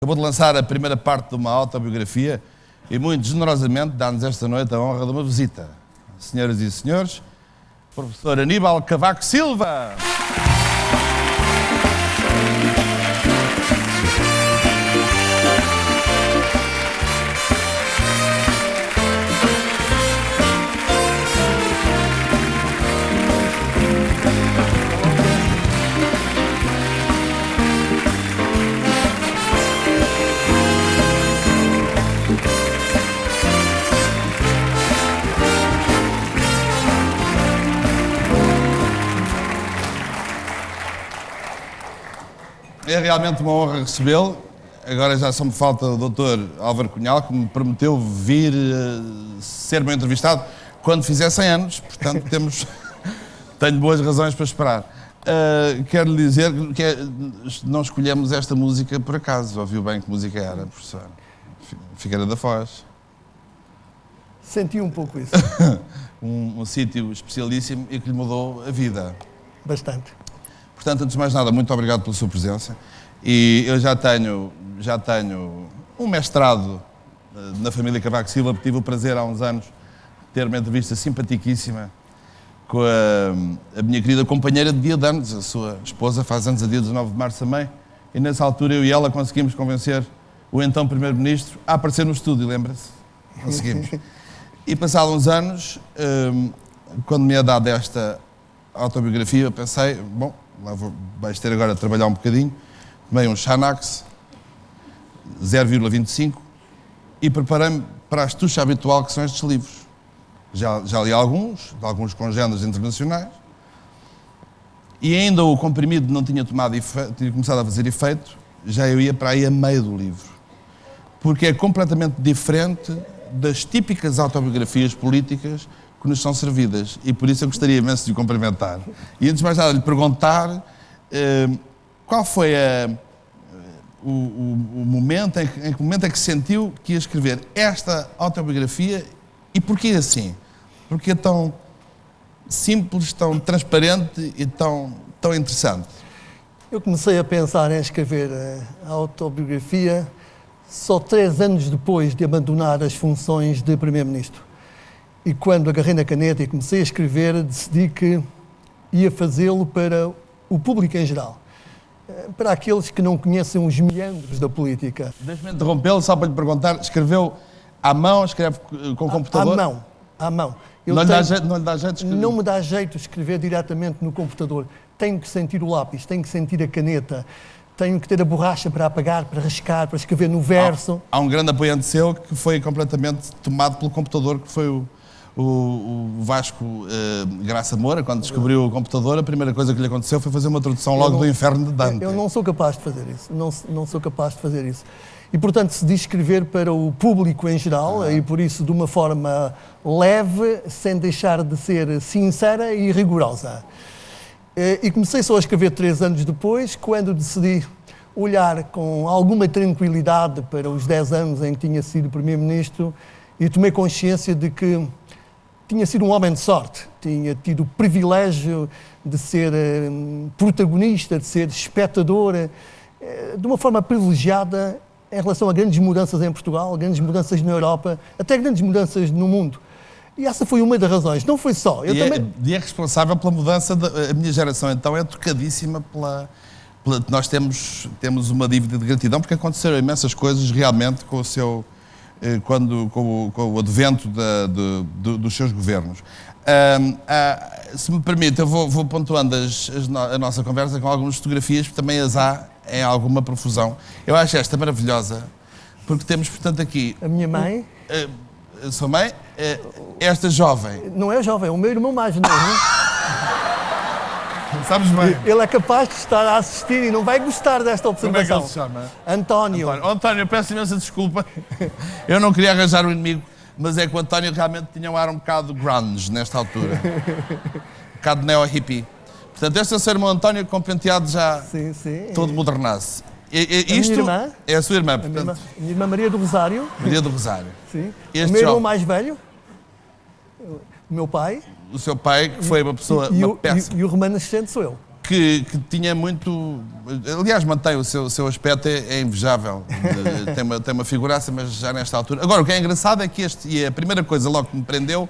Acabou de lançar a primeira parte de uma autobiografia e muito generosamente dá-nos esta noite a honra de uma visita. Senhoras e senhores, professor Aníbal Cavaco Silva. É realmente uma honra recebê-lo. Agora já só me falta o Dr. Álvaro Cunhal, que me prometeu vir ser meu entrevistado quando fizer 100 anos. Portanto, tenho boas razões para esperar. Quero lhe dizer que não escolhemos esta música por acaso. Ouviu bem que música era, professor? Figueira da Foz. Senti um pouco isso. um sítio especialíssimo e que lhe mudou a vida. Bastante. Portanto, antes de mais nada, muito obrigado pela sua presença. E eu já tenho um mestrado na família Cavaco Silva, porque tive o prazer há uns anos de ter uma entrevista simpaticíssima com a minha querida companheira de dia de anos, a sua esposa, faz anos a dia 19 de março também. E nessa altura eu e ela conseguimos convencer o então Primeiro-Ministro a aparecer no estúdio, lembra-se? Conseguimos. E passados uns anos, quando me é dada esta autobiografia, eu pensei, bom, lá vais ter agora a trabalhar um bocadinho, tomei um Xanax 0,25 e preparei-me para a astuça habitual que são estes livros. Já li alguns, de alguns congêneres internacionais, e ainda o comprimido não tinha tomado efeito, tinha começado a fazer efeito, já eu ia para aí a meio do livro. Porque é completamente diferente das típicas autobiografias políticas que nos são servidas, e por isso eu gostaria imenso de o cumprimentar. E antes de mais nada, lhe perguntar qual foi o momento, em que momento é que sentiu que ia escrever esta autobiografia e porquê assim? Porque é tão simples, tão transparente e tão interessante? Eu comecei a pensar em escrever a autobiografia só 3 anos depois de abandonar as funções de Primeiro-Ministro. E quando agarrei na caneta e comecei a escrever, decidi que ia fazê-lo para o público em geral. Para aqueles que não conhecem os meandros da política. Deixe-me interrompê-lo só para lhe perguntar, escreveu à mão, escreve com o computador? À mão. Não lhe dá jeito de escrever? Não me dá jeito de escrever diretamente no computador. Tenho que sentir o lápis, tenho que sentir a caneta, tenho que ter a borracha para apagar, para riscar, para escrever no verso. Há um grande apoiante seu que foi completamente tomado pelo computador, que foi o Vasco Graça Moura. Quando descobriu o computador, a primeira coisa que lhe aconteceu foi fazer uma tradução logo do Inferno de Dante. Eu não sou capaz de fazer isso, não sou capaz de fazer isso. E, portanto, decidi escrever para o público em geral, e por isso de uma forma leve, sem deixar de ser sincera e rigorosa. E comecei só a escrever 3 anos depois, quando decidi olhar com alguma tranquilidade para os 10 anos em que tinha sido Primeiro-Ministro e tomei consciência de que tinha sido um homem de sorte, tinha tido o privilégio de ser protagonista, de ser espectador, de uma forma privilegiada em relação a grandes mudanças em Portugal, grandes mudanças na Europa, até grandes mudanças no mundo. E essa foi uma das razões, não foi só. É responsável pela mudança, a minha geração então é tocadíssima nós temos uma dívida de gratidão, porque aconteceram imensas coisas realmente com o seu... com o advento dos seus governos. Se me permite, eu vou pontuando a nossa conversa com algumas fotografias, porque também as há em alguma profusão. Eu acho esta maravilhosa, porque temos, portanto, aqui... A minha mãe? A sua mãe? Esta jovem. Não é jovem, é o meu irmão mais novo. Sabes bem? Ele é capaz de estar a assistir e não vai gostar desta observação. Como é que ele se chama? António. António, eu peço imensa desculpa. Eu não queria arranjar um inimigo, mas é que o António realmente tinha um ar um bocado grunge nesta altura. Um bocado neo-hippie. Portanto, este é o seu irmão António com penteado já todo modernaço. Isto minha irmã, é a sua irmã, portanto. Minha irmã Maria do Rosário. Maria do Rosário. Sim. O meu irmão mais velho, o meu pai. O seu pai, que foi uma pessoa, uma peça. E o remanescente sou eu. que tinha muito... Aliás, mantém o seu aspecto, é invejável. Tem uma figuraça, mas já nesta altura... Agora, o que é engraçado é que e a primeira coisa logo que me prendeu,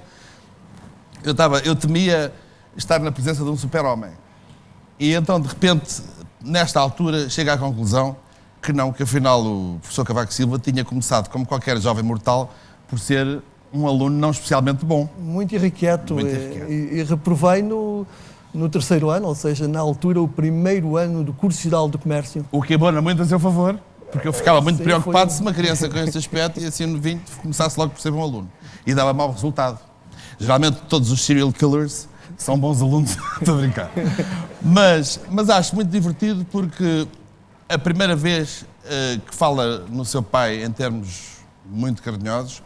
eu temia estar na presença de um super-homem. E então, de repente, nesta altura, chego à conclusão que afinal o professor Cavaco Silva tinha começado, como qualquer jovem mortal, por ser um aluno não especialmente bom. Muito irrequieto. E reprovei no terceiro ano, ou seja, na altura, o primeiro ano do curso geral do comércio. O que abona muito a seu favor, porque eu ficava muito Sim, preocupado se uma criança com este aspecto e assim no 20 começasse logo por ser bom aluno. E dava mau resultado. Geralmente todos os serial killers são bons alunos, estou a brincar. Mas acho muito divertido porque a primeira vez que fala no seu pai em termos muito carinhosos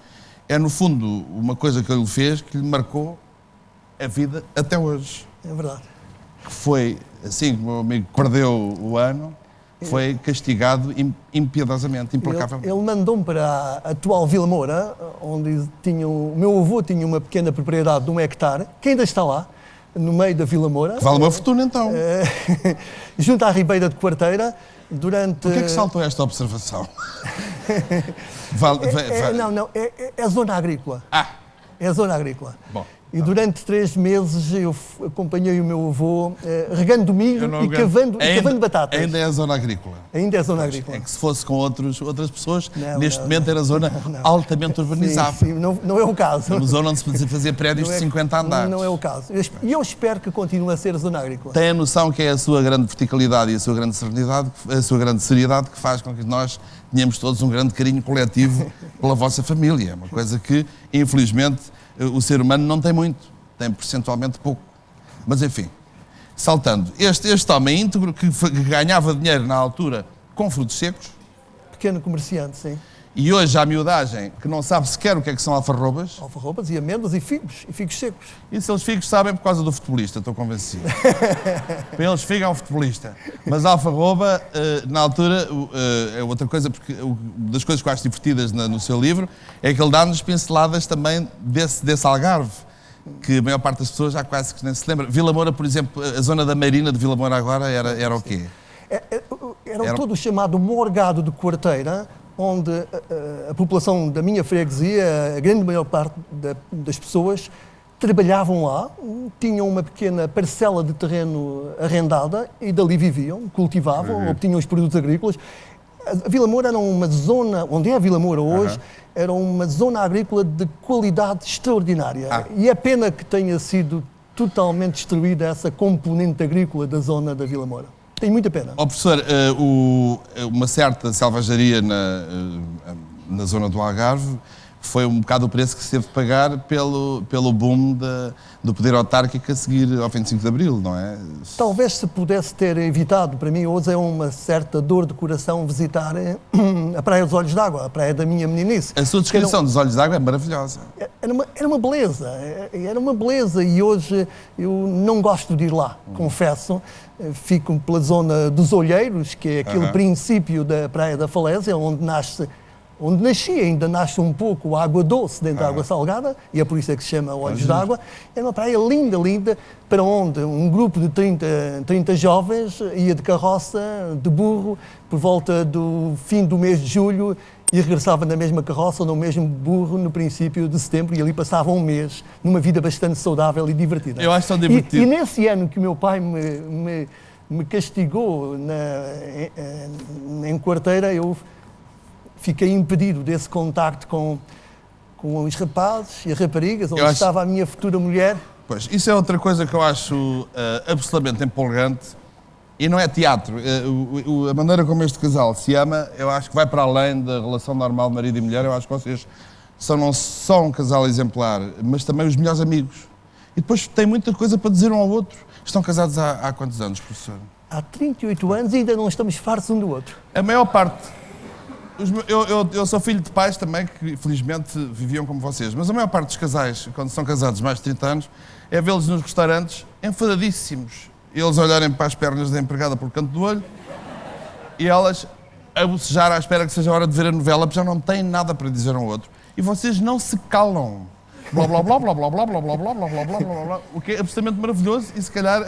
é, no fundo, uma coisa que ele fez que lhe marcou a vida até hoje. É verdade. Que foi, assim que o meu amigo perdeu o ano, foi castigado impiedosamente, implacavelmente. Ele mandou-me para a atual Vila Moura, onde o meu avô tinha uma pequena propriedade de 1 hectare, que ainda está lá, no meio da Vila Moura. Vale uma fortuna, então. Junto à Ribeira de Quarteira, durante... Por que é que saltou esta observação? Não, é zona agrícola. É zona agrícola. Bom. E durante 3 meses eu acompanhei o meu avô regando milho e cavando batatas. Ainda é a zona agrícola. Ainda é zona agrícola. É que se fosse com outras pessoas, neste momento era zona altamente urbanizada. Sim, não é o caso. Uma zona onde se fazia prédios de 50 andares. Não é o caso. E eu espero que continue a ser a zona agrícola. Tem a noção que é a sua grande verticalidade e a sua grande serenidade, que faz com que nós tenhamos todos um grande carinho coletivo pela vossa família. É uma coisa que, infelizmente, o ser humano não tem muito, tem percentualmente pouco. Mas enfim, saltando, este homem íntegro que ganhava dinheiro na altura com frutos secos. Pequeno comerciante, sim. E hoje há a miudagem que não sabe sequer o que é que são alfarrobas. Alfarrobas e amêndoas e figos secos. Isso eles figos sabem por causa do futebolista, estou convencido. Para eles figo é um futebolista. Mas a alfarroba, na altura, é outra coisa, porque uma das coisas que eu acho divertidas no seu livro é que ele dá-nos pinceladas também desse Algarve, que a maior parte das pessoas já quase que nem se lembra. Vila Moura, por exemplo, a zona da Marina de Vila Moura agora era o quê? Era todo o chamado Morgado de Quarteira, onde a população da minha freguesia, a grande maior parte das pessoas, trabalhavam lá, tinham uma pequena parcela de terreno arrendada e dali viviam, cultivavam, obtinham os produtos agrícolas. A Vila Moura era uma zona, onde é a Vila Moura hoje, era uma zona agrícola de qualidade extraordinária. E é pena que tenha sido totalmente destruída essa componente agrícola da zona da Vila Moura. Tem muita pena. Professor, uma certa selvageria na zona do Algarve foi um bocado o preço que se teve de pagar pelo boom do poder autárquico a seguir ao 25 de Abril, não é? Talvez se pudesse ter evitado. Para mim hoje é uma certa dor de coração visitar a Praia dos Olhos d'Água, a praia da minha meninice. A sua descrição dos Olhos d'Água é maravilhosa. Era uma beleza e hoje eu não gosto de ir lá, confesso. Fico pela zona dos Olheiros, que é aquele princípio da Praia da Falésia, onde nasci, ainda nasce um pouco a água doce dentro da água salgada, e é por isso é que se chama Olhos d'Água. É uma praia linda, linda, para onde um grupo de 30 jovens ia de carroça, de burro, por volta do fim do mês de julho, e regressava na mesma carroça, no mesmo burro, no princípio de setembro, e ali passava um mês, numa vida bastante saudável e divertida. Eu acho tão divertido. E nesse ano que o meu pai me castigou em Quarteira, eu fiquei impedido desse contacto com os rapazes e as raparigas, onde estava a minha futura mulher. Pois, isso é outra coisa que eu acho absolutamente empolgante, e não é teatro. A maneira como este casal se ama, eu acho que vai para além da relação normal de marido e mulher. Eu acho que vocês são não só um casal exemplar, mas também os melhores amigos. E depois têm muita coisa para dizer um ao outro. Estão casados há quantos anos, professor? Há 38 anos e ainda não estamos fartos um do outro. A maior parte... Eu sou filho de pais também que, felizmente, viviam como vocês. Mas a maior parte dos casais, quando são casados mais de 30 anos, é vê-los nos restaurantes enfadadíssimos. Eles olharem para as pernas da empregada pelo canto do olho e elas a bocejar à espera que seja a hora de ver a novela, porque já não têm nada para dizer um ao outro. E vocês não se calam. blá blá blá blá blá blá blá blá blá blá blá blá blá blá, o que é absolutamente maravilhoso e se calhar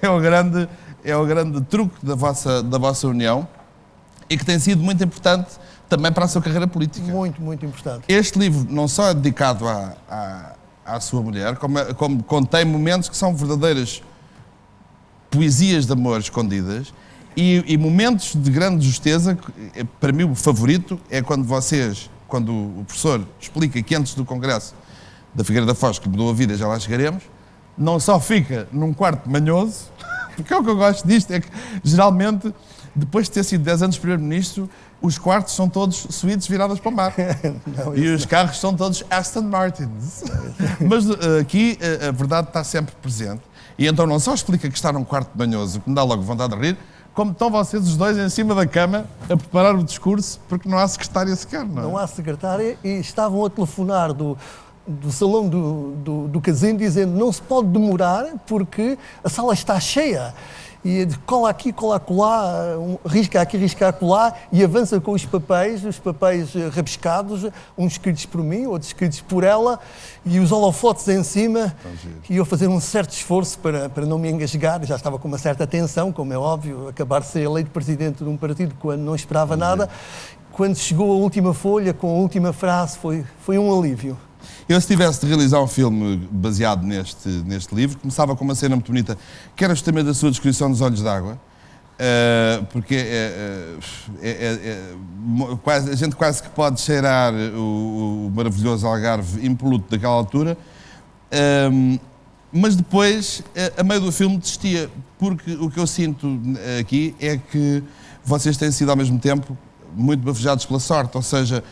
é o grande truque da vossa união e que tem sido muito importante também para a sua carreira política. Muito, muito importante. Este livro não só é dedicado à sua mulher, como contém momentos que são verdadeiras poesias de amor escondidas e momentos de grande justeza. Para mim o favorito é quando o professor explica que antes do congresso da Figueira da Foz, que mudou a vida, já lá chegaremos, não só fica num quarto manhoso, porque é o que eu gosto disto, é que geralmente, depois de ter sido 10 anos primeiro-ministro, os quartos são todos suítes viradas para o mar. Não, e os carros são todos Aston Martins. Mas aqui a verdade está sempre presente. E então não só explica que está num quarto banhoso, que me dá logo vontade de rir, como estão vocês os dois em cima da cama a preparar o discurso, porque não há secretária sequer, não é? Não há secretária e estavam a telefonar do salão do casino dizendo não se pode demorar porque a sala está cheia. E cola aqui, cola acolá, risca aqui, risca acolá e avança com os papéis rabiscados, uns escritos por mim, outros escritos por ela, e os holofotes em cima, e eu fazer um certo esforço para não me engasgar. Já estava com uma certa tensão, como é óbvio, acabar de ser eleito presidente de um partido quando não esperava nada. Quando chegou a última folha, com a última frase, foi um alívio. Eu, se tivesse de realizar um filme baseado neste livro, começava com uma cena muito bonita, que era justamente a sua descrição dos olhos d'água, porque a gente quase que pode cheirar o maravilhoso Algarve impoluto daquela altura, mas depois, a meio do filme, desistia, porque o que eu sinto aqui é que vocês têm sido, ao mesmo tempo, muito bafejados pela sorte, ou seja,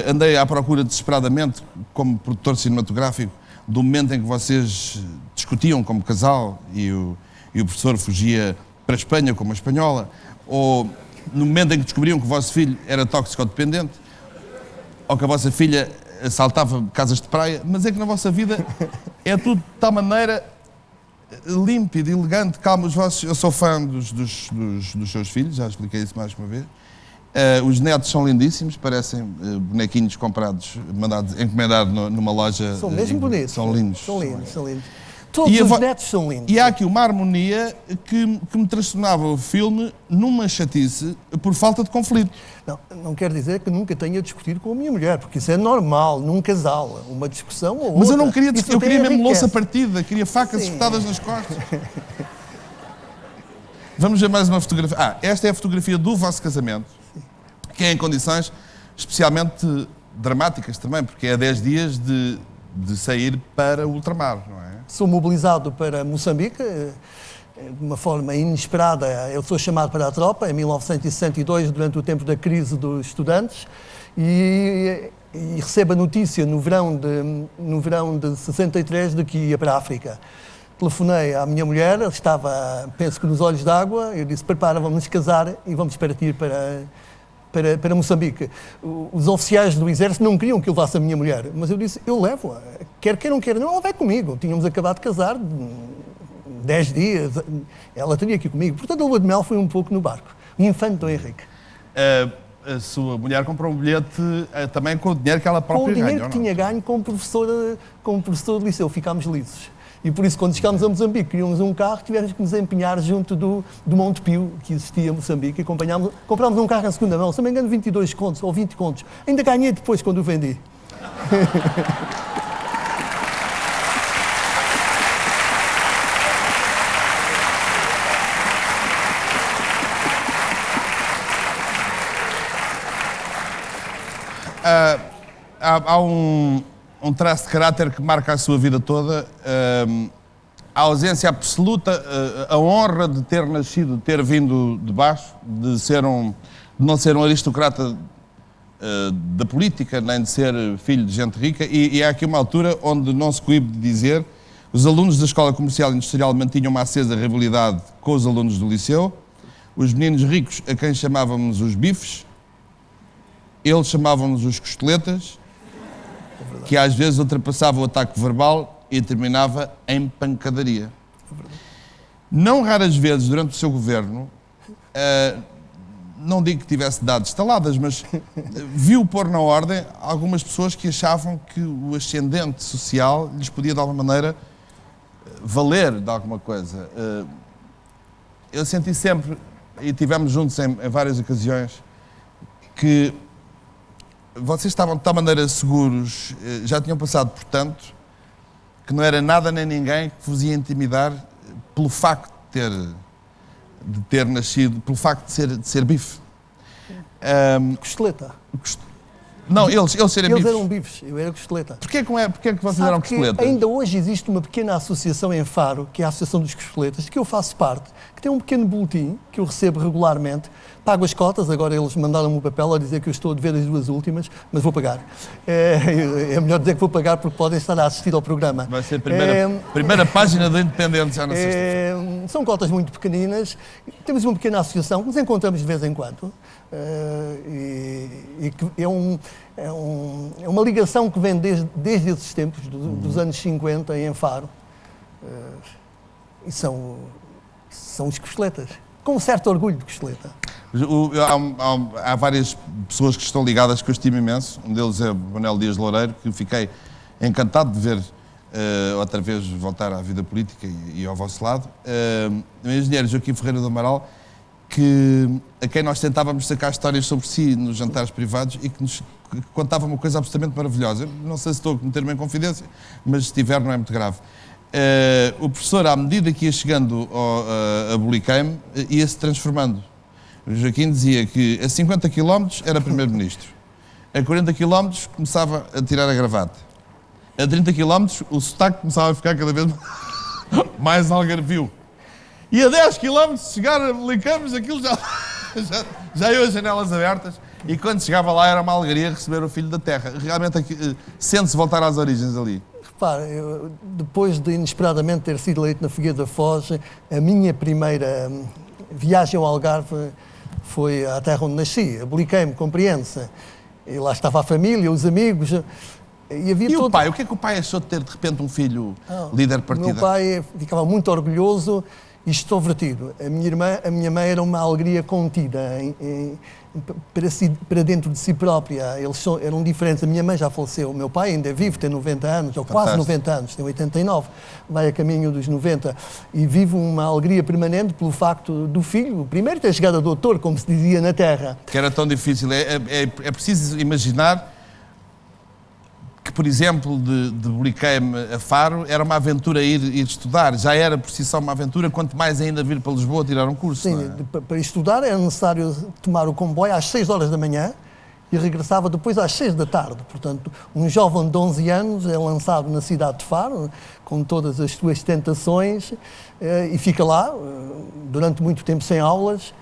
andei à procura desesperadamente, como produtor cinematográfico, do momento em que vocês discutiam como casal e o professor fugia para a Espanha como uma espanhola, ou no momento em que descobriam que o vosso filho era toxicodependente, ou que a vossa filha assaltava casas de praia, mas é que na vossa vida é tudo de tal maneira límpido, elegante, calmo. Eu sou fã dos seus filhos, já expliquei isso mais uma vez. Os netos são lindíssimos, parecem bonequinhos comprados, encomendados numa loja. São mesmo bonitos. São lindos. São lindos. Todos os netos são lindos. E há aqui uma harmonia que me transtornava o filme numa chatice por falta de conflito. Não quer dizer que nunca tenha discutido com a minha mulher, porque isso é normal num casal, uma discussão ou outra. Mas eu não queria, eu queria mesmo louça partida, queria facas espetadas nas costas. Vamos ver mais uma fotografia. Esta é a fotografia do vosso casamento, que é em condições especialmente dramáticas também, porque é 10 dias de sair para o ultramar, não é? Sou mobilizado para Moçambique, de uma forma inesperada. Eu sou chamado para a tropa em 1962, durante o tempo da crise dos estudantes, e recebo a notícia no verão de 63 de que ia para a África. Telefonei à minha mulher, ela estava, penso que nos olhos d'água, eu disse, prepara, vamos nos casar e vamos partir para Moçambique. Os oficiais do exército não queriam que eu levasse a minha mulher, mas eu disse, eu levo-a, quer ou não quer, não, ela vai comigo. Tínhamos acabado de casar, 10 dias, ela teria que ir comigo. Portanto, a lua de mel foi um pouco no barco. O infante Dom Henrique. A sua mulher comprou um bilhete também com o dinheiro que ela própria ganhou, com o dinheiro que tinha ganho como professor de liceu, ficámos lisos. E por isso, quando chegámos a Moçambique, queríamos um carro, tivemos que nos empenhar junto do Monte Pio, que existia em Moçambique, e comprámos um carro em segunda mão, se não me engano, 22 contos ou 20 contos. Ainda ganhei depois quando o vendi. Há um traço de caráter que marca a sua vida toda, a ausência absoluta, a honra de ter nascido, de ter vindo de baixo, de não ser um aristocrata da política, nem de ser filho de gente rica, e há aqui uma altura onde não se coíbe de dizer, os alunos da Escola Comercial e Industrial mantinham uma acesa rivalidade com os alunos do liceu, os meninos ricos, a quem chamávamos os bifes, eles chamavam-nos os costeletas, que às vezes ultrapassava o ataque verbal e terminava em pancadaria. Não raras vezes, durante o seu governo, não digo que tivesse dado estaladas, mas viu pôr na ordem algumas pessoas que achavam que o ascendente social lhes podia, de alguma maneira, valer de alguma coisa. Eu senti sempre, e estivemos juntos em várias ocasiões, que vocês estavam de tal maneira seguros, já tinham passado por tanto, que não era nada nem ninguém que vos ia intimidar pelo facto de ter nascido, pelo facto de ser bife. Costeleta. Não, eles serem Eles bifes. eram bifes, eu era costeleta. Porquê que vocês Sabe eram que costeletas? ainda hoje existe uma pequena associação em Faro, que é a Associação dos Costeletas, que eu faço parte, que tem um pequeno boletim que eu recebo regularmente, pago as cotas, agora eles mandaram-me o papel a dizer que eu estou a dever as 2 últimas, mas vou pagar. É melhor dizer que vou pagar porque podem estar a assistir ao programa. Vai ser a primeira página do Independente já na sexta. São cotas muito pequeninas, temos uma pequena associação que nos encontramos de vez em quando, e que é uma ligação que vem desde esses tempos, dos anos 50 em Faro, e são os costeletas, com um certo orgulho de costeleta. Há várias pessoas que estão ligadas que eu estimo imenso. Um deles é o Manuel Dias Loureiro, que fiquei encantado de ver outra vez voltar à vida política e ao vosso lado. O engenheiro Joaquim Ferreira do Amaral, a quem nós tentávamos sacar histórias sobre si nos jantares privados e que nos contava uma coisa absolutamente maravilhosa. Eu não sei se estou a meter-me em confidência, mas se tiver não é muito grave. O professor, à medida que ia chegando a Bulicame, ia-se transformando. O Joaquim dizia que a 50 km era primeiro-ministro, a 40 km começava a tirar a gravata, a 30 km o sotaque começava a ficar cada vez mais algarvio. E a 10 km, chegar a Bulicame, aquilo já ia as janelas abertas, e quando chegava lá era uma alegria receber o filho da terra. Realmente sente-se voltar às origens ali. Repara, depois de inesperadamente ter sido eleito na Figueira da Foz, a minha primeira viagem ao Algarve foi à terra onde nasci, a Bulicame, compreende-se. E lá estava a família, os amigos. E o pai? O que é que o pai achou de ter de repente um filho líder partidário? O meu pai ficava muito orgulhoso e extrovertido. A minha mãe era uma alegria contida para dentro de si própria. Eles eram diferentes. A minha mãe já faleceu. O meu pai ainda é vivo, tem 90 anos, ou quase 90 anos, tem 89, vai a caminho dos 90. E vive uma alegria permanente pelo facto do filho, primeiro ter chegado a doutor, como se dizia na terra. Que era tão difícil. É preciso imaginar que, por exemplo, de Bulicame a Faro, era uma aventura ir estudar. Já era por si só uma aventura, quanto mais ainda vir para Lisboa tirar um curso. Sim, para estudar era necessário tomar o comboio às 6 horas da manhã e regressava depois às 6 da tarde. Portanto, um jovem de 11 anos é lançado na cidade de Faro, com todas as suas tentações, e fica lá durante muito tempo sem aulas,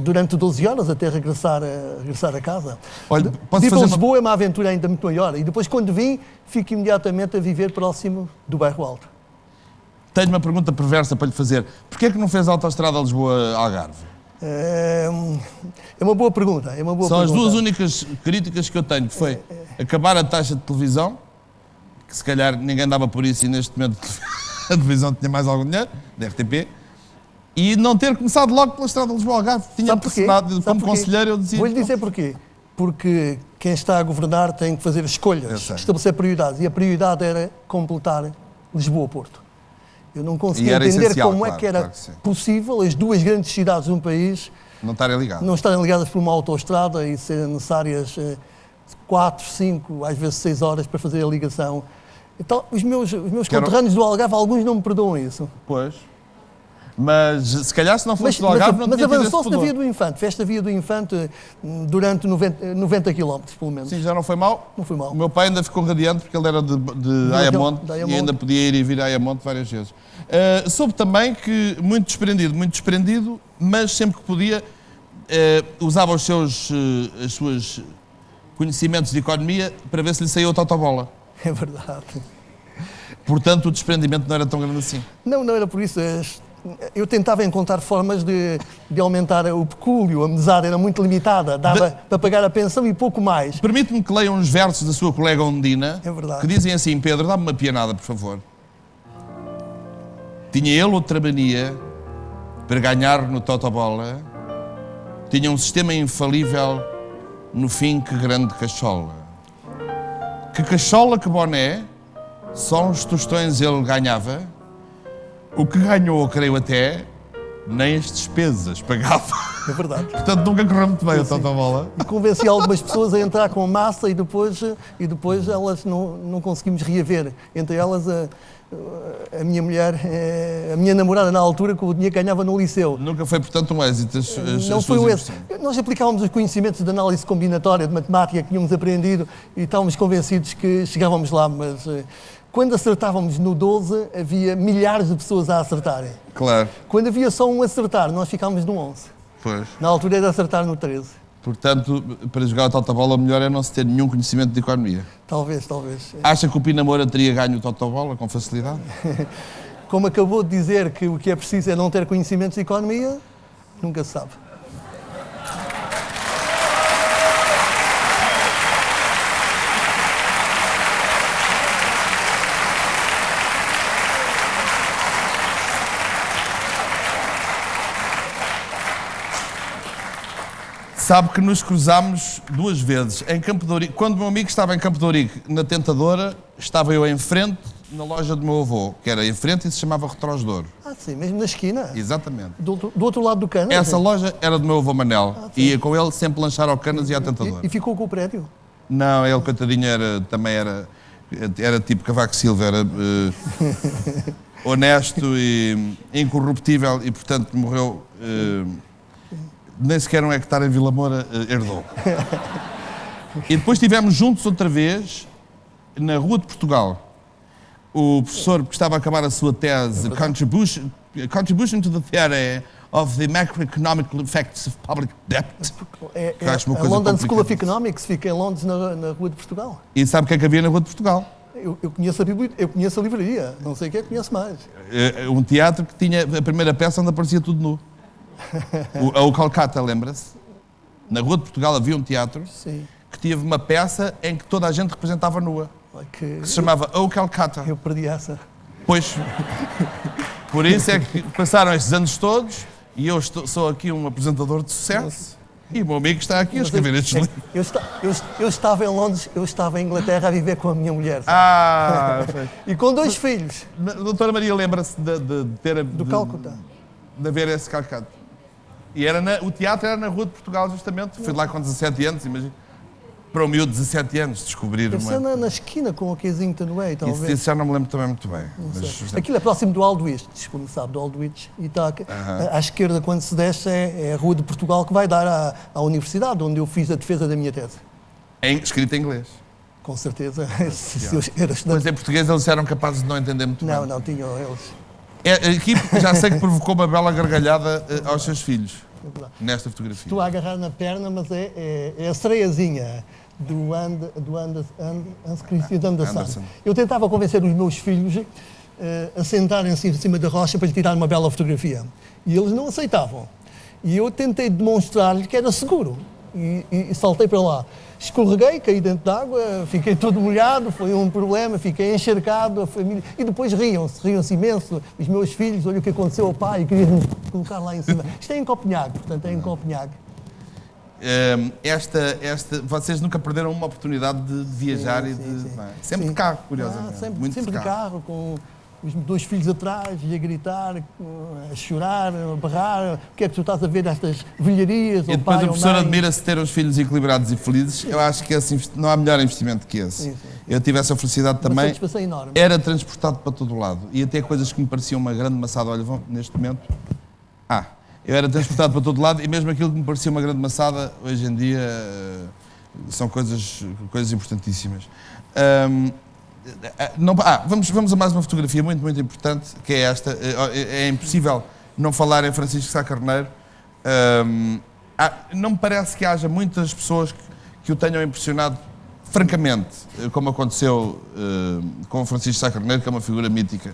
durante 12 horas até regressar a casa. Olha, vir para Lisboa é uma aventura ainda muito maior. E depois, quando vim, fico imediatamente a viver próximo do Bairro Alto. Tenho uma pergunta perversa para lhe fazer. Porquê é que não fez a autoestrada Lisboa-Algarve? É uma boa pergunta. São as duas únicas críticas que eu tenho, que foi acabar a taxa de televisão, que se calhar ninguém dava por isso e neste momento a televisão tinha mais algum dinheiro, da RTP, e não ter começado logo pela estrada Lisboa-Algarve. Tinha pressionado, como conselheiro, eu dizia... Vou-lhe dizer porquê. Porque quem está a governar tem que fazer escolhas, estabelecer prioridades. E a prioridade era completar Lisboa-Porto. Eu não conseguia entender como é que era possível as duas grandes cidades de um país não estarem ligadas por uma autoestrada e serem necessárias 4, 5, às vezes 6 horas para fazer a ligação. Então, os meus conterrâneos do Algarve, alguns não me perdoam isso. Pois. Mas se calhar se não fosse do Algarve não tinha tido esse pudor. Mas avançou-se na Via do Infante, fez a Via do Infante durante 90 km, pelo menos. Sim, já não foi mal? Não foi mal. O meu pai ainda ficou radiante porque ele era de Ayamonte e ainda podia ir e vir a Ayamonte várias vezes. Soube também que muito desprendido, mas sempre que podia usava os seus conhecimentos de economia para ver se lhe saía outra autobola. É verdade. Portanto, o desprendimento não era tão grande assim. Não era por isso. Eu tentava encontrar formas de aumentar o pecúlio, a mesada era muito limitada, dava para pagar a pensão e pouco mais. Permite-me que leia uns versos da sua colega Ondina, que dizem assim: Pedro, dá-me uma pianada, por favor. Tinha ele outra mania para ganhar no totobola, tinha um sistema infalível no fim, que grande cachola. Que cachola, que boné, só uns tostões ele ganhava. O que ganhou, creio até, nem as despesas pagava. É verdade. Portanto, nunca correu muito bem a Totobola. E convenci algumas pessoas a entrar com massa e depois elas não conseguimos reaver. Entre elas a minha mulher, a minha namorada na altura, com o dinheiro que ganhava no liceu. Nunca foi, portanto, um êxito Não foi um êxito. Nós aplicávamos os conhecimentos de análise combinatória, de matemática que tínhamos aprendido e estávamos convencidos que chegávamos lá, mas quando acertávamos no 12, havia milhares de pessoas a acertarem. Claro. Quando havia só um a acertar, nós ficávamos no 11. Pois. Na altura era acertar no 13. Portanto, para jogar a Totobola, o melhor é não se ter nenhum conhecimento de economia. Talvez. Acha que o Pina Moura teria ganho o Totobola com facilidade? Como acabou de dizer que o que é preciso é não ter conhecimentos de economia, nunca se sabe. Sabe que nos cruzámos 2 vezes em Campo de Ourique. Quando o meu amigo estava em Campo de Ourique, na Tentadora, estava eu em frente, na loja do meu avô, que era em frente e se chamava Retrós de Ouro. Ah, sim, mesmo na esquina? Exatamente. Do outro lado do Canas? Essa loja era do meu avô Manel. Ia com ele sempre lanchar ao Canas e à Tentadora. E ficou com o prédio? Não, ele, coitadinho, também era tipo Cavaco Silva, era honesto e incorruptível e, portanto, morreu... nem sequer um hectare em Vila Moura herdou. E depois estivemos juntos outra vez na Rua de Portugal. O professor, que estava a acabar a sua tese, Contribution to the Theory of the Macroeconomic Effects of Public Debt. A London School of Economics fica em Londres, na Rua de Portugal. E sabe o que é que havia na Rua de Portugal? Eu conheço a livraria, não sei quem é que conhece mais. Um teatro que tinha a primeira peça onde aparecia tudo nu. O Calcata, lembra-se? Na Rua de Portugal havia um teatro Sim. que teve uma peça em que toda a gente representava nua. Que se chamava O Calcata. Eu perdi essa. Pois, por isso é que passaram estes anos todos e eu sou aqui um apresentador de sucesso e o meu amigo está aqui a escrever estes livros. Eu estava em Londres, eu estava em Inglaterra a viver com a minha mulher. E com 2 filhos. A doutora Maria lembra-se de ter... Do Calcutta. De haver esse Calcata. E o teatro era na Rua de Portugal, justamente. Fui lá com 17 anos, imagina. Para o miúdo de 17 anos, descobrir Deve ser na esquina com o Quezinho Tanuei, talvez. Isso já não me lembro também muito bem. Mas, aquilo é próximo do Aldwych, como sabe, do Aldwych. E está à esquerda, quando se desce, é a Rua de Portugal que vai dar à universidade, onde eu fiz a defesa da minha tese. Escrito em inglês. Com certeza. Se eu era estudante. Mas em português eles eram capazes de não entender muito bem. Não, tinham eles. Aqui já sei que provocou uma bela gargalhada aos seus filhos, nesta fotografia. Estou a agarrar na perna, mas é a sereiazinha do Hans Christian Andersen. Eu tentava convencer os meus filhos a sentarem-se em cima da rocha para lhe tirar uma bela fotografia. E eles não aceitavam. E eu tentei demonstrar-lhes que era seguro. E saltei para lá. Escorreguei, caí dentro d'água, fiquei todo molhado, foi um problema, fiquei encharcado, a família... E depois riam-se imenso. Os meus filhos, olha o que aconteceu ao pai, e queriam colocar lá em cima. Isto é em Copenhague, portanto, é em Copenhague. Vocês nunca perderam uma oportunidade de viajar sempre de carro, curiosamente. Sempre de carro, com os 2 filhos atrás, e a gritar, a chorar, a berrar. O que é que tu estás a ver destas velharias? E depois o professor admira-se ter os filhos equilibrados e felizes. Eu acho que não há melhor investimento que esse. Eu tive essa felicidade também. Uma satisfação enorme. Era transportado para todo o lado. E até coisas que me pareciam uma grande maçada. Olha, neste momento... eu era transportado para todo lado e mesmo aquilo que me parecia uma grande maçada, hoje em dia são coisas importantíssimas. Vamos a mais uma fotografia muito, muito importante, que é esta. É impossível não falar em Francisco Sá Carneiro. Não me parece que haja muitas pessoas que o tenham impressionado, francamente, como aconteceu com o Francisco Sá Carneiro, que é uma figura mítica,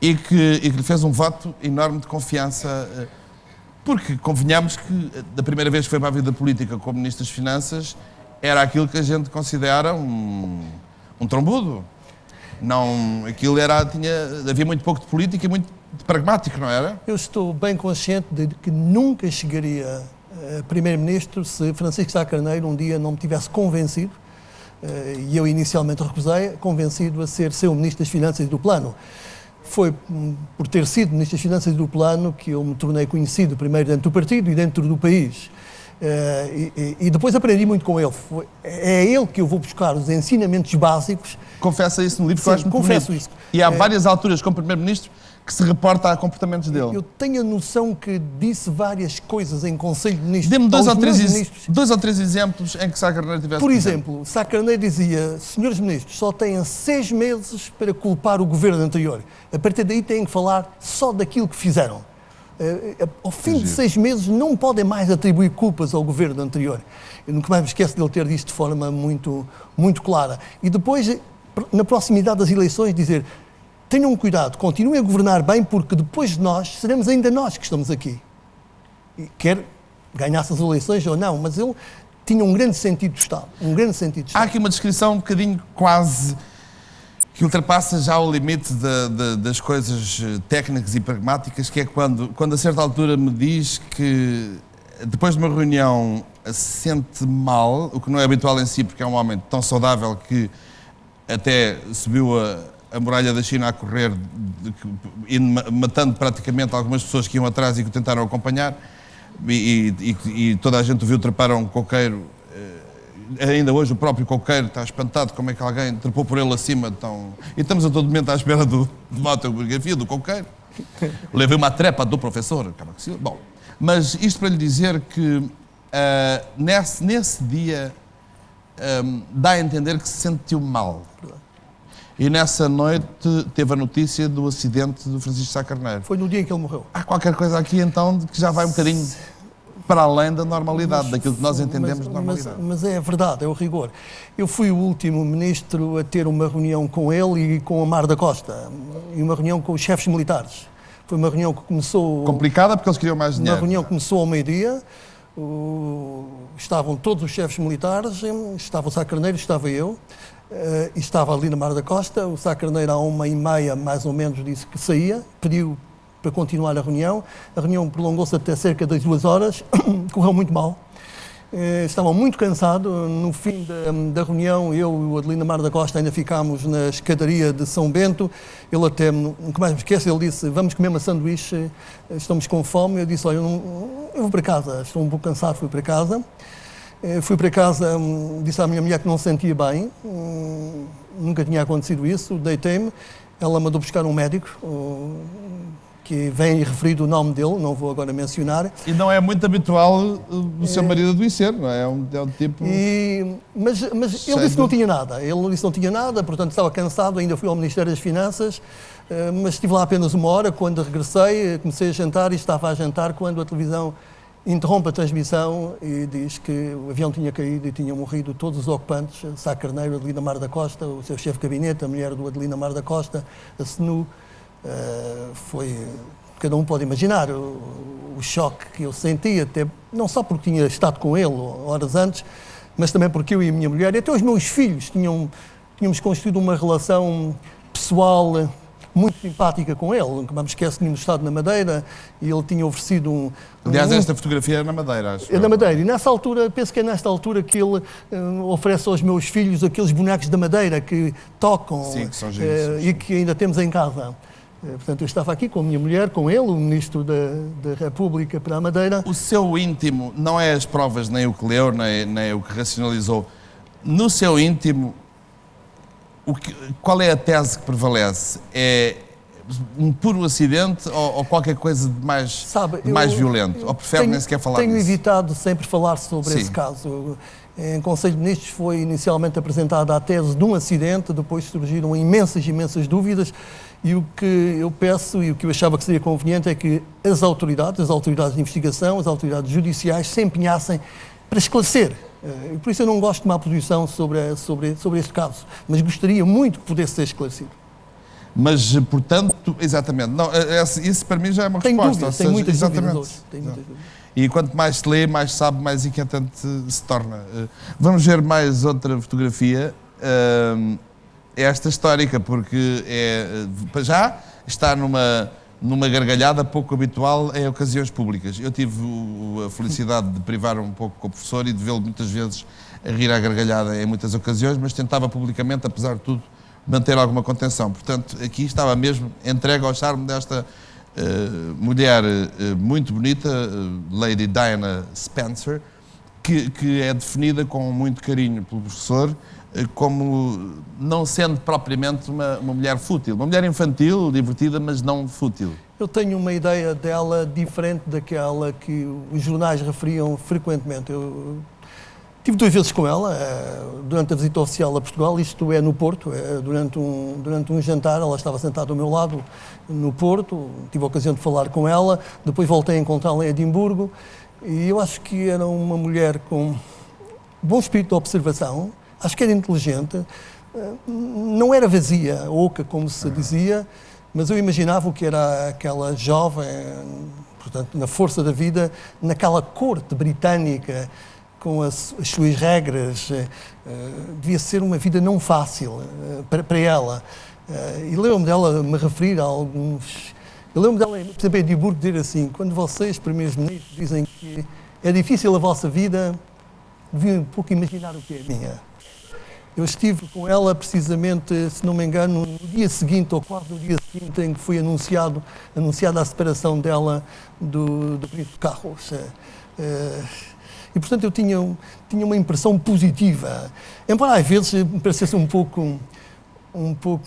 e que lhe fez um voto enorme de confiança. Porque convenhamos que da primeira vez que foi para a vida política como Ministro das Finanças era aquilo que a gente considera um trombudo. Havia muito pouco de política e muito de pragmático, não era? Eu estou bem consciente de que nunca chegaria Primeiro-Ministro se Francisco Sá Carneiro um dia não me tivesse convencido, e eu inicialmente recusei, convencido a ser seu Ministro das Finanças e do Plano. Foi por ter sido Ministro das Finanças e do Plano que eu me tornei conhecido primeiro dentro do partido e dentro do país. E depois aprendi muito com ele. É a ele que eu vou buscar os ensinamentos básicos. Confessa isso no livro, que eu acho muito confesso bonito. isso. E há várias alturas como Primeiro-Ministro que se reporta a comportamentos dele. Eu tenho a noção que disse várias coisas em Conselho de Ministros. Dê-me dois ou três exemplos em que Sá Carneiro tivesse... Por exemplo, Sá Carneiro dizia: senhores ministros, só têm 6 meses para culpar o governo anterior. A partir daí têm que falar só daquilo que fizeram. Ao fim de 6 meses não podem mais atribuir culpas ao governo anterior. Eu nunca mais me esqueço de ele ter dito de forma muito, muito clara. E depois, na proximidade das eleições, dizer: tenham cuidado, continuem a governar bem, porque depois de nós, seremos ainda nós que estamos aqui. E quer ganhasse as eleições ou não, mas ele tinha um grande sentido de Estado. Um grande sentido de Estado. Há aqui uma descrição um bocadinho quase que ultrapassa já o limite das coisas técnicas e pragmáticas, que é quando a certa altura me diz que depois de uma reunião se sente mal, o que não é habitual em si, porque é um homem tão saudável que até subiu a muralha da China a correr, matando praticamente algumas pessoas que iam atrás e que o tentaram acompanhar, e toda a gente o viu trepar a um coqueiro. Ainda hoje o próprio coqueiro está espantado como é que alguém trepou por ele acima. E estamos a todo momento à espera de uma autobiografia do coqueiro. Levei uma trepa do professor. Bom, mas isto para lhe dizer que nesse dia dá a entender que se sentiu mal. E nessa noite teve a notícia do acidente do Francisco Sá Carneiro. Foi no dia em que ele morreu. Há qualquer coisa aqui então que já vai um bocadinho para além da normalidade, daquilo que nós entendemos de normalidade. Mas é verdade, é o rigor. Eu fui o último ministro a ter uma reunião com ele e com Amar da Costa, e uma reunião com os chefes militares. Foi uma reunião que começou... complicada, porque eles queriam mais dinheiro. Uma reunião que começou ao meio-dia, estavam todos os chefes militares, estava o Sá Carneiro, estava eu, e estava ali na Amar da Costa. O Sá Carneiro, à 1h30, mais ou menos, disse que saía, pediu para continuar a reunião. A reunião prolongou-se até cerca de 2 horas, correu muito mal. Estavam muito cansados. No fim da reunião, eu e o Adelino Amar da Costa ainda ficámos na escadaria de São Bento. Ele até, nunca mais me esqueço, ele disse: vamos comer uma sanduíche, estamos com fome. Eu disse: olha, eu vou para casa, estou um pouco cansado, fui para casa. Fui para casa, disse à minha mulher que não se sentia bem, nunca tinha acontecido isso, deitei-me. Ela mandou buscar um médico, que vem referido o nome dele, não vou agora mencionar. E não é muito habitual o seu marido adoecer, não é? É um tipo... Mas ele disse que não tinha nada. Ele disse que não tinha nada, portanto estava cansado, ainda fui ao Ministério das Finanças, mas estive lá apenas 1 hora. Quando regressei, comecei a jantar e estava a jantar quando a televisão interrompe a transmissão e diz que o avião tinha caído e tinham morrido todos os ocupantes: Sá Carneiro, Adelino Amar da Costa, o seu chefe de gabinete, a mulher do Adelino Amar da Costa, a SNU. Foi, cada um pode imaginar o choque que eu senti, até não só porque tinha estado com ele horas antes, mas também porque eu e a minha mulher, e até os meus filhos, tínhamos construído uma relação pessoal muito simpática com ele. Nunca me esqueço, tínhamos estado na Madeira e ele tinha oferecido Aliás, esta fotografia é na Madeira, acho. É na Madeira. E nessa altura, penso que é nesta altura que ele oferece aos meus filhos aqueles bonecos da Madeira que tocam. Sim, que são giros. E que ainda temos em casa. Portanto, eu estava aqui com a minha mulher, com ele, o Ministro da República para a Madeira. O seu íntimo não é as provas, nem o que leu, nem o que racionalizou. No seu íntimo, qual é a tese que prevalece? É um puro acidente ou qualquer coisa de mais violento? Ou prefere nem sequer falar disso? Tenho evitado sempre falar sobre esse caso. Em Conselho de Ministros foi inicialmente apresentada a tese de um acidente, depois surgiram imensas dúvidas, e o que eu peço e o que eu achava que seria conveniente é que as autoridades de investigação, as autoridades judiciais se empenhassem para esclarecer. E por isso eu não gosto de tomar posição sobre este caso, mas gostaria muito que pudesse ser esclarecido. Mas, portanto, exatamente, não, isso para mim já é uma resposta. Tenho muitas dúvidas hoje. E quanto mais se lê, mais se sabe, mais inquietante se torna. Vamos ver mais outra fotografia, esta histórica, porque já está numa gargalhada pouco habitual em ocasiões públicas. Eu tive a felicidade de privar um pouco com o professor e de vê-lo muitas vezes a rir à gargalhada em muitas ocasiões, mas tentava publicamente, apesar de tudo, manter alguma contenção. Portanto, aqui estava mesmo entregue ao charme desta mulher muito bonita, Lady Diana Spencer, que é definida com muito carinho pelo professor como não sendo propriamente uma mulher fútil. Uma mulher infantil, divertida, mas não fútil. Eu tenho uma ideia dela diferente daquela que os jornais referiam frequentemente. Eu tive 2 vezes com ela, durante a visita oficial a Portugal, isto é no Porto, durante um jantar, ela estava sentada ao meu lado no Porto, tive a ocasião de falar com ela, depois voltei a encontrá-la em Edimburgo, e eu acho que era uma mulher com bom espírito de observação, acho que era inteligente, não era vazia, oca, como se dizia, mas eu imaginava o que era aquela jovem, portanto, na força da vida, naquela corte britânica, com as suas regras, devia ser uma vida não fácil para ela. E lembro-me dela me referir a alguns... Eu lembro-me dela, por exemplo, em Edimburgo, dizer assim, quando vocês, primeiros-ministros, dizem que é difícil a vossa vida, deviam um pouco imaginar o que é a minha. Eu estive com ela precisamente, se não me engano, no dia seguinte, ou quase no dia seguinte, em que foi anunciada a separação dela do Príncipe Carlos. E, portanto, eu tinha uma impressão positiva. Embora às vezes me parecesse um pouco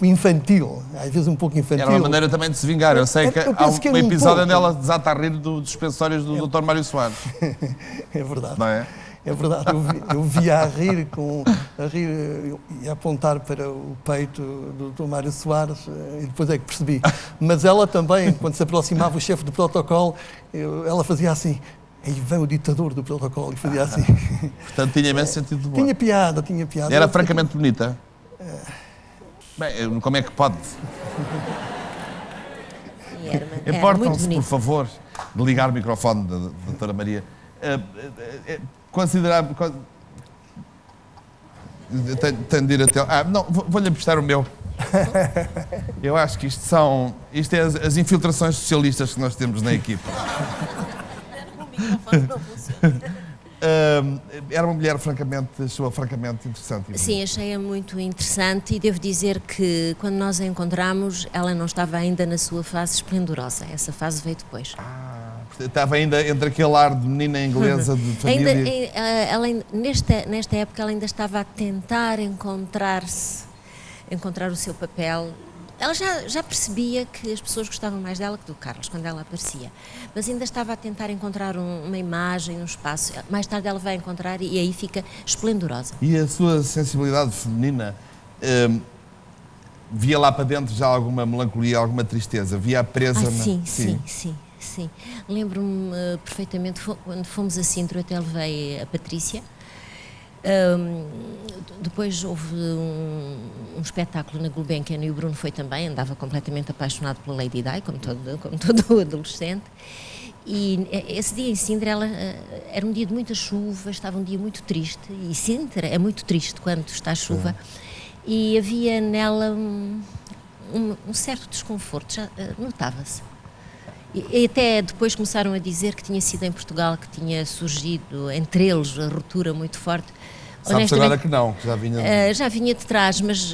infantil. Às vezes um pouco infantil. Era uma maneira também de se vingar. Eu sei que há um episódio onde ela desata a rir dos suspensórios do Dr. Mário Soares. É verdade. Não é? É verdade, eu via a rir e a apontar para o peito do Dr. Mário Soares e depois é que percebi. Mas ela também, quando se aproximava o chefe do protocolo, ela fazia assim, aí vem o ditador do protocolo, e fazia assim. Portanto, tinha imenso sentido de humor. Tinha piada. Era francamente bonita? Bem, como é que pode? Importam-se, por favor, de ligar o microfone da doutora Maria. Considerar... Tenho de ir até... não, vou-lhe emprestar o meu. Eu acho que isto é as infiltrações socialistas que nós temos na equipa. Era uma mulher francamente interessante. Sim, achei-a muito interessante e devo dizer que quando nós a encontramos, ela não estava ainda na sua fase esplendorosa. Essa fase veio depois. Estava ainda entre aquele ar de menina inglesa de família. Nesta época ela ainda estava a tentar encontrar o seu papel. Ela já percebia que as pessoas gostavam mais dela que do Carlos, quando ela aparecia. Mas ainda estava a tentar encontrar uma imagem, um espaço. Mais tarde ela vai encontrar e aí fica esplendorosa. E a sua sensibilidade feminina, via lá para dentro já alguma melancolia, alguma tristeza? Via-a presa Sim. Lembro-me perfeitamente, quando fomos a Sintra, até levei a Patrícia. Depois houve um espetáculo na Gulbenkian e o Bruno foi também, andava completamente apaixonado pela Lady Di, como todo adolescente. E esse dia em Sintra era um dia de muita chuva, estava um dia muito triste, e Sintra é muito triste quando está chuva, e havia nela um certo desconforto, já notava-se. E até depois começaram a dizer que tinha sido em Portugal que tinha surgido entre eles a ruptura muito forte. Sabe-se agora que não, que já vinha... Já vinha de trás, mas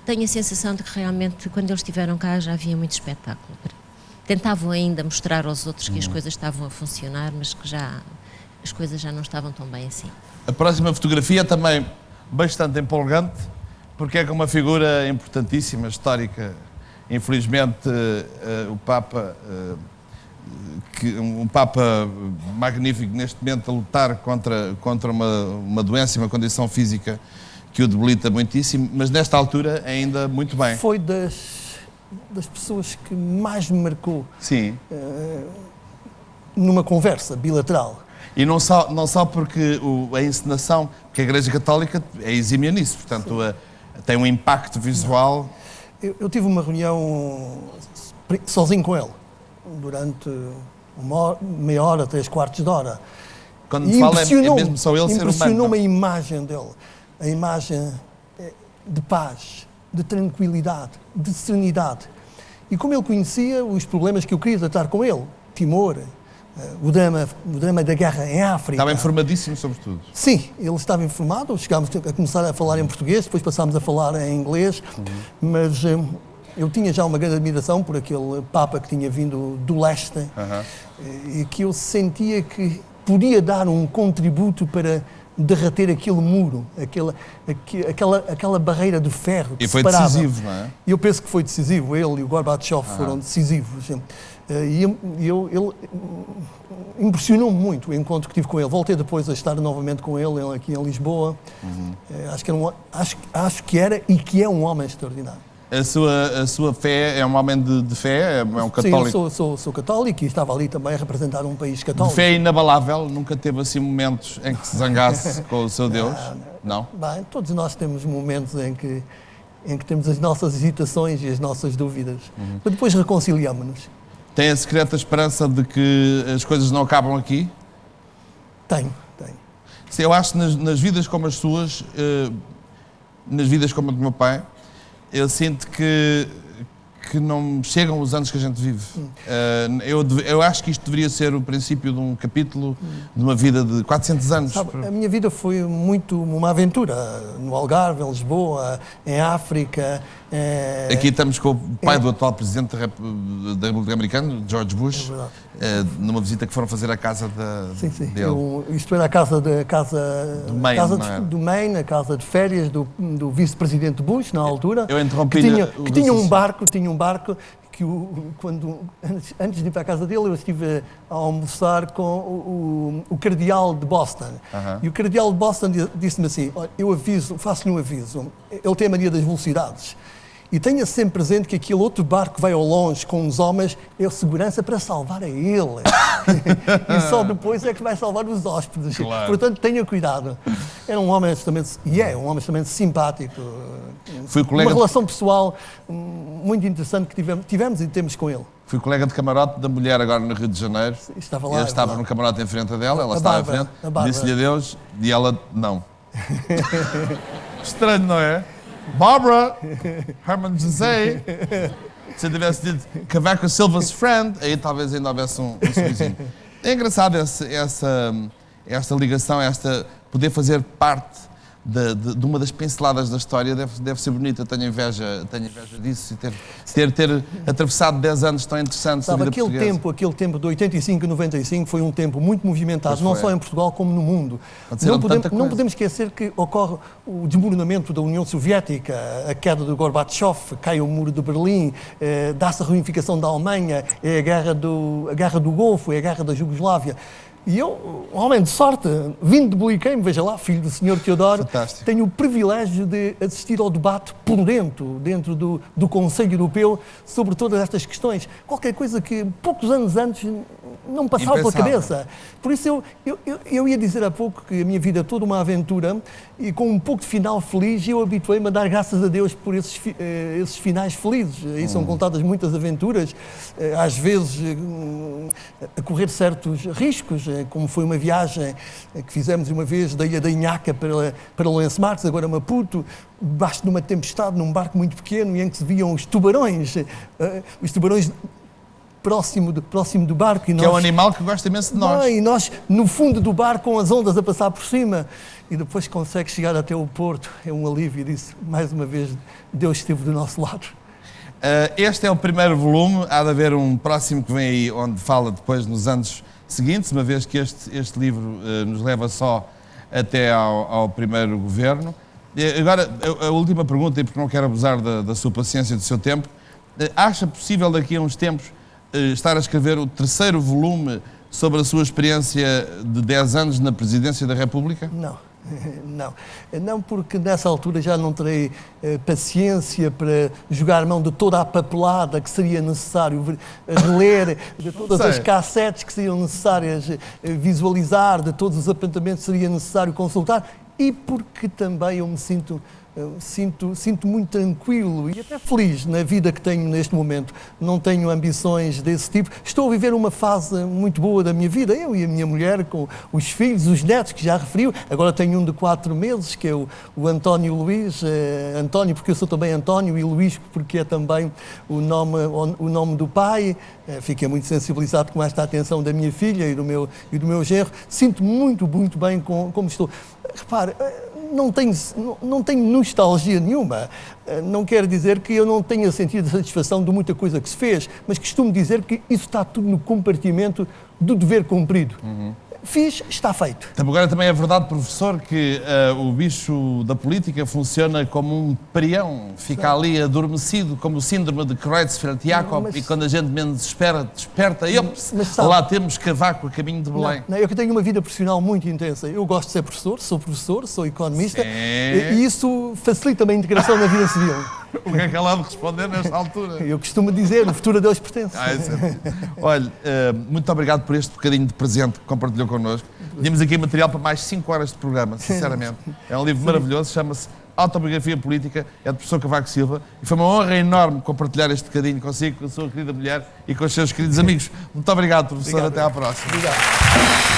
tenho a sensação de que realmente quando eles estiveram cá já havia muito espetáculo. Tentavam ainda mostrar aos outros que as coisas estavam a funcionar, mas que as coisas já não estavam tão bem assim. A próxima fotografia é também bastante empolgante, porque é com uma figura importantíssima, histórica. Infelizmente, o Papa, um Papa magnífico neste momento a lutar contra uma doença e uma condição física que o debilita muitíssimo, mas nesta altura ainda muito bem. Foi das pessoas que mais me marcou. Sim. Numa conversa bilateral. E não só porque a encenação, porque a Igreja Católica é exímia nisso, portanto tem um impacto visual... Eu tive uma reunião sozinho com ele, durante meia hora, 3/4 de hora. Quando me fala, é mesmo só ele ser humano. Impressionou-me a imagem dele, a imagem de paz, de tranquilidade, de serenidade. E como ele conhecia os problemas que eu queria tratar com ele, Timor, o drama da guerra em África. Estava informadíssimo sobre tudo. Sim, ele estava informado, chegámos a começar a falar em português, depois passámos a falar em inglês, mas eu tinha já uma grande admiração por aquele Papa que tinha vindo do leste e que eu sentia que podia dar um contributo para derreter aquele muro, aquela barreira de ferro que e foi separava. decisivo, não é? E eu penso que foi decisivo, ele e o Gorbachev foram decisivos. Ele impressionou-me muito o encontro que tive com ele. Voltei depois a estar novamente com ele aqui em Lisboa. Acho que era e que é um homem extraordinário. A sua fé é um homem de fé? É um católico? Sim, eu sou católico e estava ali também a representar um país De católico. fé inabalável? Nunca teve assim momentos em que se zangasse com o seu Deus? Não? Bem, todos nós temos momentos em que temos as nossas hesitações e as nossas dúvidas. Mas depois reconciliamos-nos. Tem a secreta esperança de que as coisas não acabam aqui? Tenho. Eu acho que nas vidas como as suas, nas vidas como a do meu pai, eu sinto que não chegam os anos que a gente vive. Eu acho que isto deveria ser o princípio de um capítulo de uma vida de 400 anos. Sabe, a minha vida foi muito uma aventura. No Algarve, em Lisboa, em África. Aqui estamos com o pai do atual presidente da República Americana, George Bush, numa visita que foram fazer à casa dele. Isto era a casa do Maine, a casa de férias do vice-presidente Bush, na altura. Eu interrompi que tinha um barco que antes de ir para a casa dele eu estive a almoçar com o cardeal de Boston. E o cardeal de Boston disse-me assim: olha, faço-lhe um aviso, ele tem a mania das velocidades. E tenha sempre presente que aquele outro barco que vai ao longe com os homens é a segurança para salvar a ele. E só depois é que vai salvar os hóspedes. Claro. Portanto, tenha cuidado. Era um homem extremamente simpático. Uma relação pessoal muito interessante que tivemos e temos com ele. Fui colega de camarote da mulher agora no Rio de Janeiro. Estava lá. Eu estava no camarote em frente dela, ela estava à frente, disse-lhe adeus e ela não. Estranho, não é? Barbara, Herman José. Se eu tivesse dito Cavaco Silva's friend, aí talvez ainda houvesse um sorrisinho. É engraçado esta ligação, poder fazer parte de uma das pinceladas da história. Deve ser bonita. Tenho inveja disso e ter atravessado 10 anos tão interessantes na vida portuguesa. Aquele tempo de 85 e 95 foi um tempo muito movimentado, não só em Portugal como no mundo. Não podemos esquecer que ocorre o desmoronamento da União Soviética, a queda do Gorbachev, cai o muro de Berlim, dá-se a reunificação da Alemanha, é a guerra do Golfo, é a guerra da Jugoslávia. E eu, um homem de sorte, vindo de Buiqueime, veja lá, filho do Sr. Teodoro, fantástico, tenho o privilégio de assistir ao debate dentro do Conselho Europeu sobre todas estas questões. Qualquer coisa que poucos anos antes não passava pela cabeça. Por isso eu ia dizer há pouco que a minha vida é toda uma aventura e com um pouco de final feliz eu habituei-me a dar graças a Deus por esses finais felizes. Aí são contadas muitas aventuras, às vezes a correr certos riscos, como foi uma viagem que fizemos uma vez da ilha da Inhaca para Lourenço Marques, agora Maputo, debaixo de uma tempestade, num barco muito pequeno, e em que se viam os tubarões próximo do barco. Que é um animal que gosta imenso de nós. E nós, no fundo do barco, com as ondas a passar por cima, e depois consegue chegar até o porto. É um alívio, e disse, mais uma vez, Deus esteve do nosso lado. Este é o primeiro volume, há de haver um próximo que vem aí, onde fala depois nos anos seguintes, uma vez que este livro nos leva só até ao primeiro governo. Agora, a última pergunta, e porque não quero abusar da sua paciência e do seu tempo, acha possível daqui a uns tempos estar a escrever o terceiro volume sobre a sua experiência de 10 anos na Presidência da República? Não, porque nessa altura já não terei paciência para jogar mão de toda a papelada que seria necessário reler, de todas as cassetes que seriam necessárias visualizar, de todos os apontamentos que seria necessário consultar, e porque também eu me sinto sinto muito tranquilo e até feliz na vida que tenho neste momento. Não tenho ambições desse tipo. Estou a viver uma fase muito boa da minha vida, eu e a minha mulher, com os filhos, os netos, que já referiu. Agora tenho um de 4 meses, que é o António Luís. António, porque eu sou também António, e Luís, porque é também o nome do pai. Fiquei muito sensibilizado com esta atenção da minha filha e do meu genro. Sinto muito bem como estou. Repare, não tenho nostalgia nenhuma. Não quer dizer que eu não tenha sentido satisfação de muita coisa que se fez, mas costumo dizer que isso está tudo no compartimento do dever cumprido. Fiz, está feito. Agora também é verdade, professor, que o bicho da política funciona como um perião, fica ali adormecido, como o síndrome de Creutzfeldt-Jakob, e quando a gente menos espera, desperta, e lá temos Cavaco a caminho de Belém. Não, eu que tenho uma vida profissional muito intensa. Eu gosto de ser professor, sou economista, e isso facilita a integração na vida civil. O que é que ela há de responder nesta altura? Eu costumo dizer, o futuro a Deus pertence. Olha, muito obrigado por este bocadinho de presente que compartilhou connosco. Tínhamos aqui material para mais 5 horas de programa, sinceramente. É um livro maravilhoso, chama-se Autobiografia Política, é do professor Cavaco Silva, e foi uma honra enorme compartilhar este bocadinho consigo, com a sua querida mulher e com os seus queridos amigos. Muito obrigado, professor. Até à próxima. Obrigado.